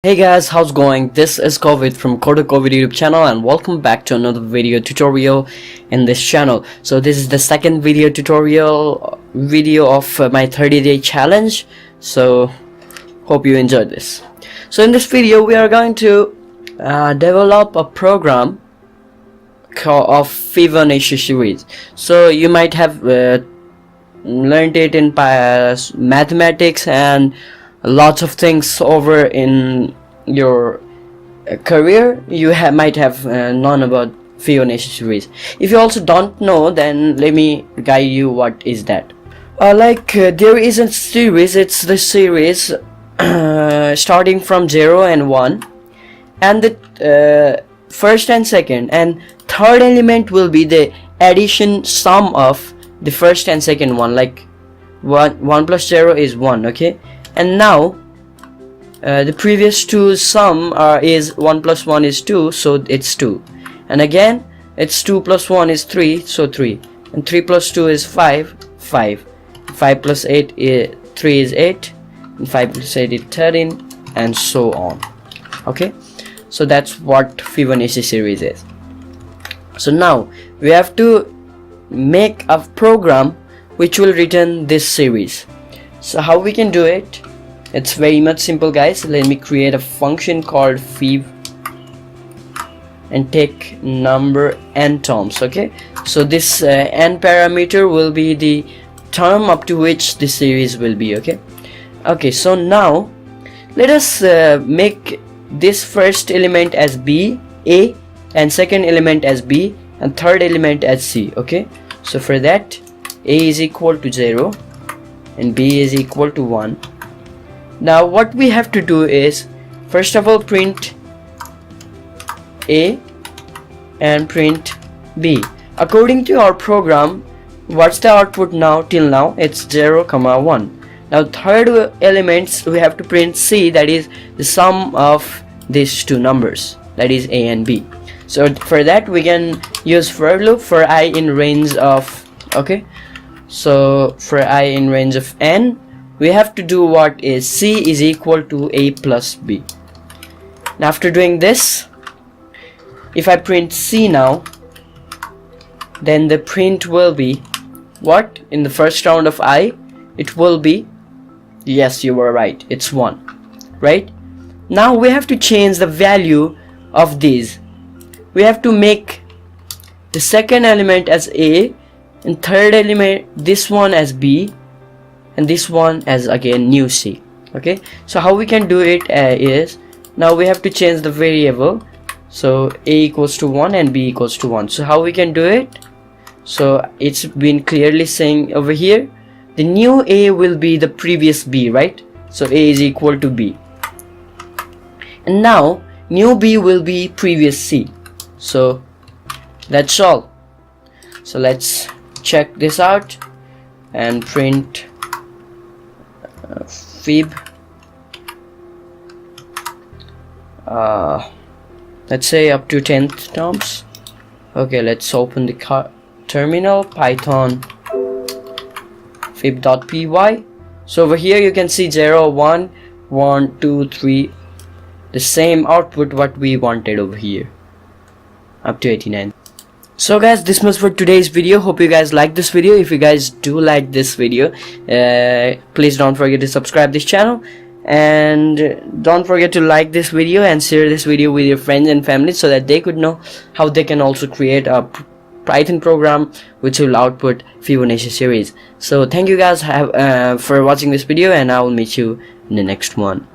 Hey guys, how's going? This is Kovid from Kovid YouTube channel and welcome back to another video tutorial in this channel. So this is the second video tutorial of my 30-day challenge. So hope you enjoyed this. So in this video we are going to develop a program of Fibonacci series. So you might have learned it in mathematics and lots of things over in your career. You might have known about Fibonacci series. If you also don't know, then let me guide you what is that. There is a series. It's the series starting from 0 and 1, and the first and second and third element will be the addition sum of the first and second one. Like 1 plus 0 is 1, okay? And now the previous two sum is 1 plus 1 is 2, so it's 2, and again it's 2 plus 1 is 3, so 3, and 3 plus 2 is 5 plus 8 is 3 is 8, and 5 plus 8 is 13, and so on. Okay, so that's what Fibonacci series is. So now we have to make a program which will return this series. So how we can do it? It's very much simple, guys. Let me create a function called fib and take number n terms. Okay, so this n parameter will be the term up to which the series will be. Okay, so now let us make this first element as b, a, and second element as b, and third element as c. Okay, so for that, a is equal to 0 and b is equal to 1. Now what we have to do is, first of all, print a and print b. According to our program, what's the output now? Till now it's 0, 1. Now third elements we have to print c, that is the sum of these two numbers, that is a and b. So for that we can use for loop for I in range of, okay, so for I in range of n, we have to do what is c is equal to a plus b. Now after doing this, if I print c now, then the print will be what? In the first round of I, it will be, yes, you were right, it's 1, right? Now we have to change the value of these. We have to make the second element as a, and third element, this one as b, and this one as again new c. Okay, so how we can do it is, now we have to change the variable. So a equals to 1 and b equals to 1. So how we can do it? So it's been clearly saying over here, the new a will be the previous b, right? So a is equal to b, and now new b will be previous c. So that's all. So let's check this out and print fib, let's say up to 10th terms. Okay, let's open the terminal, python fib.py. so over here you can see 0, 1, 1, 2, 3, the same output what we wanted over here up to 89. So guys, this was for today's video. Hope you guys like this video. If you guys do like this video, please don't forget to subscribe this channel, and don't forget to like this video and share this video with your friends and family so that they could know how they can also create a Python program which will output Fibonacci series. So thank you guys for watching this video, and I will meet you in the next one.